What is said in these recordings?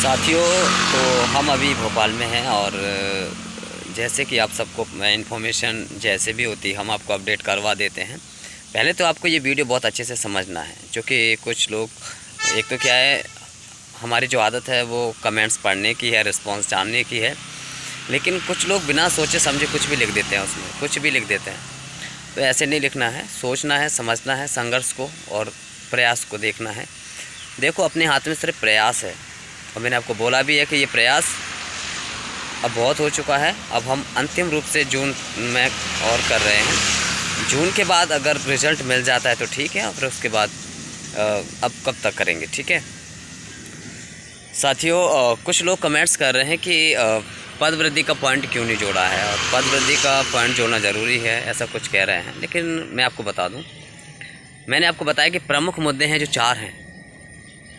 साथियों, तो हम अभी भोपाल में हैं और जैसे कि आप सबको इन्फॉर्मेशन जैसे भी होती है हम आपको अपडेट करवा देते हैं। पहले तो आपको ये वीडियो बहुत अच्छे से समझना है, क्योंकि कुछ लोग, एक तो क्या है, हमारी जो आदत है वो कमेंट्स पढ़ने की है, रिस्पांस जानने की है, लेकिन कुछ लोग बिना सोचे समझे कुछ भी लिख देते हैं, उसमें कुछ भी लिख देते हैं। तो ऐसे नहीं लिखना है, सोचना है, समझना है, संघर्ष को और प्रयास को देखना है। देखो, अपने हाथ में सिर्फ प्रयास है, और मैंने आपको बोला भी है कि ये प्रयास अब बहुत हो चुका है। अब हम अंतिम रूप से जून में और कर रहे हैं। जून के बाद अगर रिज़ल्ट मिल जाता है तो ठीक है, और फिर उसके बाद अब कब तक करेंगे, ठीक है साथियों। कुछ लोग कमेंट्स कर रहे हैं कि पद वृद्धि का पॉइंट क्यों नहीं जोड़ा है, और पद वृद्धि का पॉइंट जोड़ना ज़रूरी है, ऐसा कुछ कह रहे हैं। लेकिन मैं आपको बता दूं, मैंने आपको बताया कि प्रमुख मुद्दे हैं जो 4 हैं।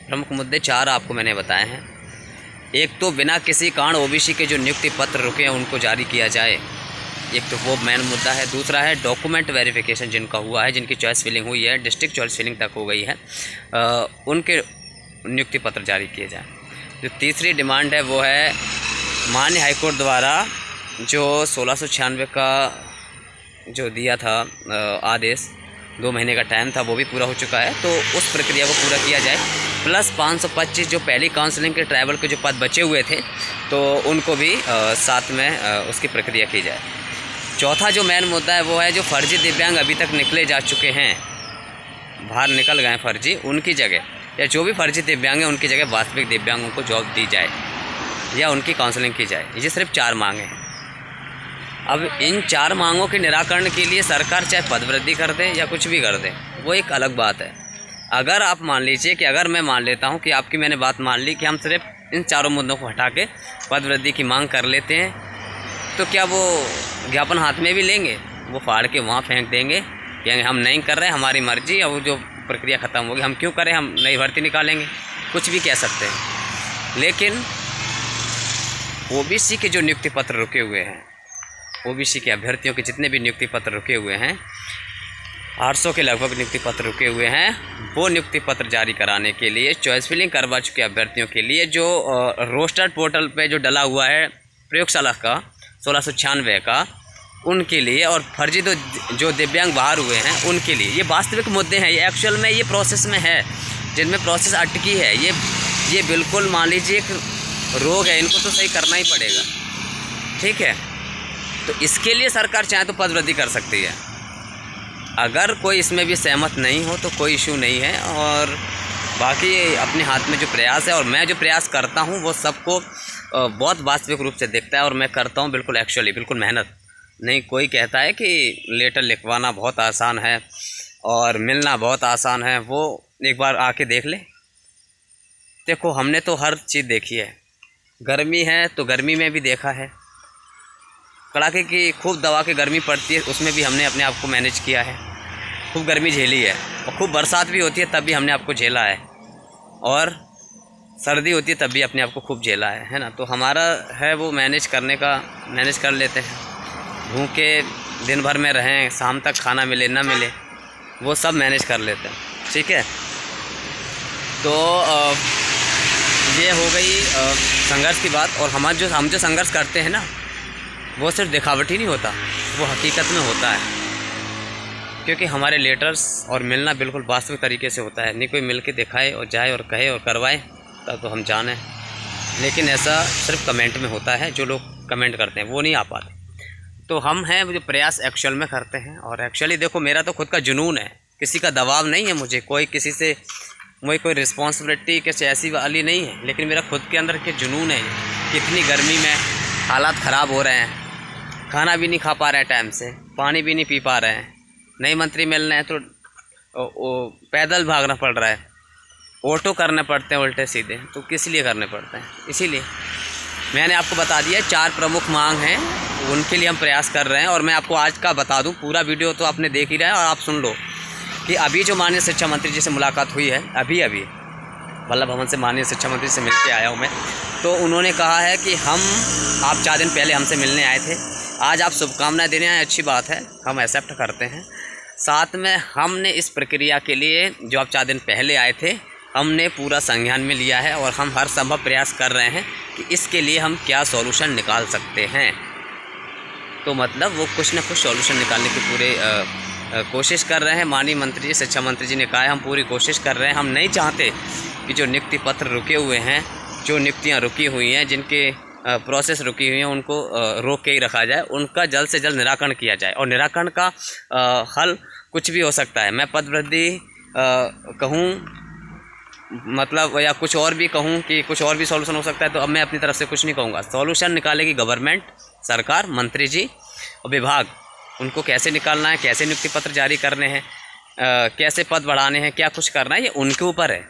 प्रमुख मुद्दे 4 आपको मैंने बताए हैं। एक तो बिना किसी कारण ओबीसी के जो नियुक्ति पत्र रुके हैं उनको जारी किया जाए, एक तो वो मेन मुद्दा है। दूसरा है डॉक्यूमेंट वेरिफिकेशन जिनका हुआ है, जिनकी चॉइस फिलिंग हुई है, डिस्ट्रिक्ट चॉइस फिलिंग तक हो गई है, उनके नियुक्ति पत्र जारी किए जाए। जो तीसरी डिमांड है वो है माननीय हाईकोर्ट द्वारा जो 1696 का जो दिया था आदेश, 2 महीने का टाइम था, वो भी पूरा हो चुका है। तो उस प्रक्रिया को पूरा किया जाए, प्लस 525 जो पहली काउंसलिंग के ट्राइबल के जो पद बचे हुए थे तो उनको भी साथ में उसकी प्रक्रिया की जाए। चौथा जो मेन मुद्दा है वो है जो फर्जी दिव्यांग अभी तक निकले जा चुके हैं, बाहर निकल गए फर्जी, उनकी जगह, या जो भी फर्जी दिव्यांग हैं उनकी जगह वास्तविक दिव्यांगों को जॉब दी जाए या उनकी काउंसलिंग की जाए। ये सिर्फ 4 मांगे हैं। अब इन 4 मांगों के निराकरण के लिए सरकार चाहे पद वृद्धि कर दे या कुछ भी कर दे, वो एक अलग बात है। अगर आप मान लीजिए कि अगर मैं मान लेता हूँ कि आपकी मैंने बात मान ली कि हम सिर्फ इन 4 मुद्दों को हटा के पद वृद्धि की मांग कर लेते हैं, तो क्या वो ज्ञापन हाथ में भी लेंगे? वो फाड़ के वहाँ फेंक देंगे, कहेंगे हम नहीं कर रहे, हमारी मर्जी, और वो जो प्रक्रिया ख़त्म होगी, हम क्यों करें, हम नई भर्ती निकालेंगे, कुछ भी कह सकते हैं। लेकिन ओबीसी के जो नियुक्ति पत्र रुके हुए हैं, ओबीसी के अभ्यर्थियों के जितने भी नियुक्ति पत्र रुके हुए हैं, 800 के लगभग नियुक्ति पत्र रुके हुए हैं, वो नियुक्ति पत्र जारी कराने के लिए चॉइस फिलिंग करवा चुके अभ्यर्थियों के लिए जो रोस्टर पोर्टल पे जो डला हुआ है प्रयोगशाला का 1696 का, उनके लिए, और फर्जी जो दिव्यांग बाहर हुए हैं उनके लिए, ये वास्तविक मुद्दे हैं। ये एक्चुअल में ये प्रोसेस में है, जिनमें प्रोसेस अटकी है। ये बिल्कुल मान लीजिए एक रोग है, इनको तो सही करना ही पड़ेगा, ठीक है। तो इसके लिए सरकार चाहे तो पद वृद्धि कर सकती है। अगर कोई इसमें भी सहमत नहीं हो तो कोई इशू नहीं है, और बाकी अपने हाथ में जो प्रयास है, और मैं जो प्रयास करता हूँ वो सबको बहुत वास्तविक रूप से दिखता है, और मैं करता हूँ बिल्कुल एक्चुअली, बिल्कुल मेहनत नहीं। कोई कहता है कि लेटर लिखवाना बहुत आसान है और मिलना बहुत आसान है, वो एक बार आके देख ले। देखो, हमने तो हर चीज़ देखी है। गर्मी है तो गर्मी में भी देखा है, कड़ाके की खूब दवा के गर्मी पड़ती है, उसमें भी हमने अपने आप को मैनेज किया है। खूब गर्मी झेली है, और खूब बरसात भी होती है तब भी हमने आपको झेला है, और सर्दी होती है तब भी अपने आप को खूब झेला है ना। तो हमारा है वो मैनेज करने का, मैनेज कर लेते हैं। भूखे दिन भर में रहें, शाम तक खाना मिले ना मिले, वो सब मैनेज कर लेते हैं, ठीक है। तो ये हो गई संघर्ष की बात। और हम जो संघर्ष करते हैं ना, वो सिर्फ दिखावटी नहीं होता, वो हकीकत में होता है, क्योंकि हमारे लेटर्स और मिलना बिल्कुल वास्तविक तरीके से होता है। नहीं कोई मिल के दिखाए और जाए और कहे और करवाए तब तो हम जाने, लेकिन ऐसा सिर्फ कमेंट में होता है। जो लोग कमेंट करते हैं वो नहीं आ पाते। तो हम हैं जो प्रयास एक्चुअल में करते हैं, और एक्चुअली देखो, मेरा तो खुद का जुनून है, किसी का दबाव नहीं है मुझे, कोई किसी से मुझे कोई रिस्पॉन्सिबिलिटी किसी ऐसी वाली नहीं है, लेकिन मेरा खुद के अंदर के जुनून है। कितनी गर्मी में हालात ख़राब हो रहे हैं, खाना भी नहीं खा पा रहे हैं टाइम से, पानी भी नहीं पी पा रहे हैं, नए मंत्री मिल रहे हैं तो पैदल भागना पड़ रहा है, ऑटो करने पड़ते हैं उल्टे सीधे, तो किस लिए करने पड़ते हैं। इसीलिए मैंने आपको बता दिया 4 प्रमुख मांग हैं, उनके लिए हम प्रयास कर रहे हैं। और मैं आपको आज का बता दूं, पूरा वीडियो तो आपने देख ही रहा है, और आप सुन लो कि अभी जो माननीय शिक्षा मंत्री जी से मुलाकात हुई है, अभी वल्लभ भवन से माननीय शिक्षा मंत्री से मिल के आया हूँ मैं, तो उन्होंने कहा है कि आप 4 दिन पहले हमसे मिलने आए थे, आज आप शुभकामनाएं देने आए, अच्छी बात है, हम एक्सेप्ट करते हैं। साथ में हमने इस प्रक्रिया के लिए जो आप 4 दिन पहले आए थे हमने पूरा संज्ञान में लिया है और हम हर संभव प्रयास कर रहे हैं कि इसके लिए हम क्या सॉल्यूशन निकाल सकते हैं। तो मतलब वो कुछ ना कुछ सॉल्यूशन निकालने की पूरे कोशिश कर रहे हैं। माननीय मंत्री जी, शिक्षा मंत्री जी ने कहा है हम पूरी कोशिश कर रहे हैं। हम नहीं चाहते कि जो नियुक्ति पत्र रुके हुए हैं, जो नियुक्तियाँ रुकी हुई हैं, जिनके प्रोसेस रुकी हुई हैं, उनको रोक के ही रखा जाए, उनका जल्द से जल्द निराकरण किया जाए। और निराकरण का हल कुछ भी हो सकता है। मैं पद वृद्धि कहूँ मतलब, या कुछ और भी कहूँ कि कुछ और भी सॉल्यूशन हो सकता है, तो अब मैं अपनी तरफ से कुछ नहीं कहूँगा। सॉल्यूशन निकालेगी गवर्नमेंट, सरकार, मंत्री जी और विभाग। उनको कैसे निकालना है, कैसे नियुक्ति पत्र जारी करने हैं, कैसे पद बढ़ाने हैं, क्या कुछ करना है, ये उनके ऊपर है।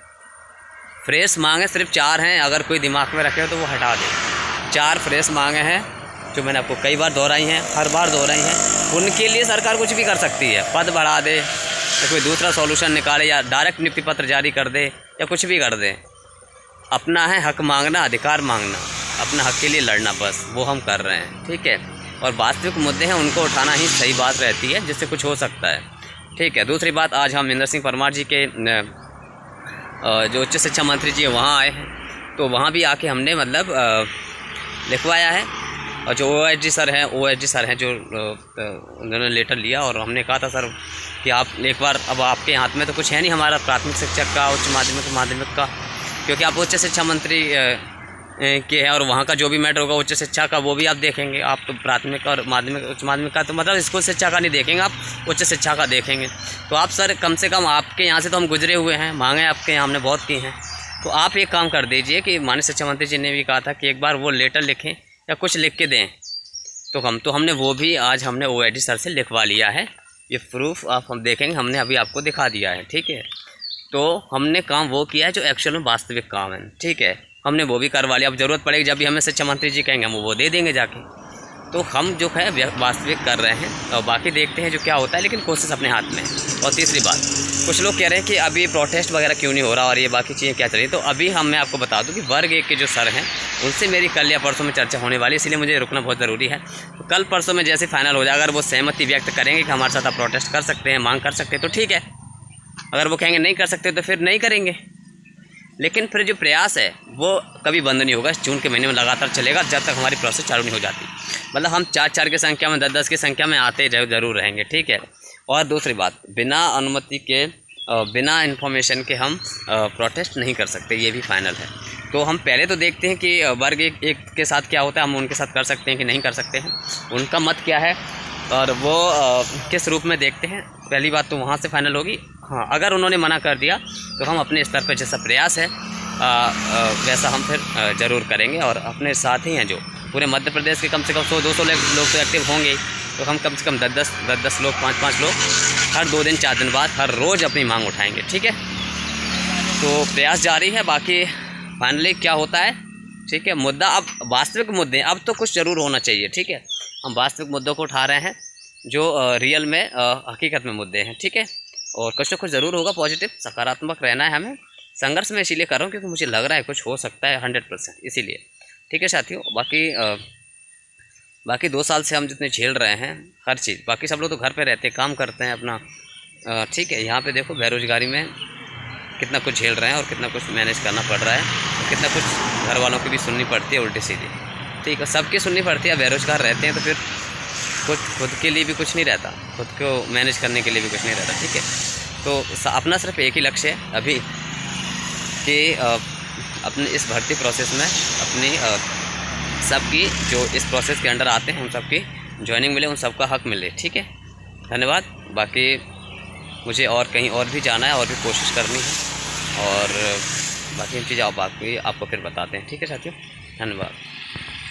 फ्रेश मांगे सिर्फ 4 हैं, अगर कोई दिमाग में रखे हो तो वो हटा दे। 4 फ्रेश मांगे हैं जो मैंने आपको कई बार दोहराई हैं, हर बार दोहराई हैं। उनके लिए सरकार कुछ भी कर सकती है, पद बढ़ा दे या कोई दूसरा सॉल्यूशन निकाले या डायरेक्ट नियुक्ति पत्र जारी कर दे या कुछ भी कर दे। अपना है हक मांगना, अधिकार मांगना, अपना हक के लिए लड़ना, बस वो हम कर रहे हैं। ठीक है, और वास्तविक मुद्दे हैं उनको उठाना ही सही बात रहती है, जिससे कुछ हो सकता है। ठीक है, दूसरी बात, आज हम इंदर सिंह परमार जी के जो उच्च शिक्षा मंत्री जी वहाँ आए हैं, तो वहाँ भी आके हमने मतलब लिखवाया है। और जो OSD सर हैं जो उन्होंने लेटर लिया और हमने कहा था सर कि आप एक बार, अब आपके हाथ में तो कुछ है नहीं हमारा प्राथमिक शिक्षक का, उच्च माध्यमिक का, क्योंकि आप उच्च शिक्षा मंत्री के हैं और वहाँ का जो भी मैटर होगा उच्च शिक्षा का वो भी आप देखेंगे। आप तो प्राथमिक और माध्यमिक, उच्च माध्यमिक का तो मतलब स्कूल शिक्षा का नहीं देखेंगे, आप उच्च शिक्षा का देखेंगे। तो आप सर कम से कम आपके यहाँ से तो हम गुजरे हुए हैं, मांगे आपके यहाँ हमने बहुत की हैं, तो आप एक काम कर दीजिए कि माननीय शिक्षा मंत्री जी ने भी कहा था कि एक बार वो लेटर लिखें या कुछ लिख के दें, तो हमने वो भी आज हमने OSD सर से लिखवा लिया है। ये प्रूफ आप हम देखेंगे, हमने अभी आपको दिखा दिया है। ठीक है, तो हमने काम वो किया है जो एक्चुअल में वास्तविक काम है। ठीक है, हमने वो भी करवा लिया। अब ज़रूरत पड़ेगी जब भी हमें शिक्षा मंत्री जी कहेंगे हम वो दे देंगे जाके। तो हम जो है वास्तविक कर रहे हैं और बाकी देखते हैं जो क्या होता है, लेकिन कोशिश अपने हाथ में है। और तीसरी बात, कुछ लोग कह रहे हैं कि अभी प्रोटेस्ट वगैरह क्यों नहीं हो रहा और ये बाकी चीज़ें क्या चल रही। तो अभी मैं आपको बता दूं कि वर्ग 1 के जो सर हैं उनसे मेरी कल या परसों में चर्चा होने वाली है, इसलिए मुझे रुकना बहुत ज़रूरी है। तो कल परसों में जैसे फाइनल हो जाए, अगर वो सहमति व्यक्त करेंगे कि हमारे साथ आप प्रोटेस्ट कर सकते हैं, मांग कर सकते हैं, तो ठीक है। अगर वो कहेंगे नहीं कर सकते तो फिर नहीं करेंगे। लेकिन फिर जो प्रयास है वो कभी बंद नहीं होगा। जून के महीने में लगातार चलेगा जब तक हमारी प्रोसेस चालू नहीं हो जाती। मतलब हम 4-4 की संख्या में, 10-10 की संख्या में आते ज़रूर रहेंगे। ठीक है, और दूसरी बात, बिना अनुमति के, बिना इन्फॉर्मेशन के हम प्रोटेस्ट नहीं कर सकते, ये भी फाइनल है। तो हम पहले तो देखते हैं कि वर्ग एक के साथ क्या होता है, हम उनके साथ कर सकते हैं कि नहीं कर सकते हैं, उनका मत क्या है और वो किस रूप में देखते हैं। पहली बात तो वहाँ से फाइनल होगी। हाँ, अगर उन्होंने मना कर दिया तो हम अपने स्तर पर जैसा प्रयास है वैसा हम फिर ज़रूर करेंगे। और अपने साथ ही हैं जो पूरे मध्य प्रदेश के कम से कम 100-200 लोग तो एक्टिव होंगे, तो हम कम से कम 10-10 लोग, 5-5 लोग हर 2 दिन 4 दिन बाद हर रोज़ अपनी मांग उठाएंगे। ठीक है, तो प्रयास जारी है। बाकी फाइनली क्या होता है, ठीक है, मुद्दा अब वास्तविक मुद्दे, अब तो कुछ ज़रूर होना चाहिए। ठीक है, हम वास्तविक मुद्दों को उठा रहे हैं जो रियल में हकीकत में मुद्दे हैं। ठीक है, और कुछ ना कुछ ज़रूर होगा, पॉजिटिव सकारात्मक रहना है हमें। संघर्ष में इसीलिए कर रहा हूँ क्योंकि मुझे लग रहा है कुछ हो सकता है 100%, इसीलिए। ठीक है साथियों, बाकी 2 साल से हम जितने झेल रहे हैं हर चीज़, बाकी सब लोग तो घर पे रहते हैं, काम करते हैं अपना। ठीक है, यहाँ पे देखो बेरोज़गारी में कितना कुछ झेल रहे हैं और कितना कुछ मैनेज करना पड़ रहा है, और कितना कुछ घर वालों की भी सुननी पड़ती है उल्टी सीधी। ठीक है, सबकी सुननी पड़ती है। बेरोज़गार रहते हैं तो फिर खुद के लिए भी कुछ नहीं रहता, खुद को मैनेज करने के लिए भी कुछ नहीं रहता। ठीक है, तो अपना सिर्फ एक ही लक्ष्य है अभी कि अपने इस भर्ती प्रोसेस में अपनी सबकी जो इस प्रोसेस के अंडर आते हैं उन सबकी ज्वाइनिंग मिले, उन सबका हक मिले। ठीक है, धन्यवाद। बाकी मुझे और कहीं और भी जाना है और भी कोशिश करनी है, और बाकी इन चीज़ें आपको फिर बताते हैं। ठीक है साथियों, धन्यवाद।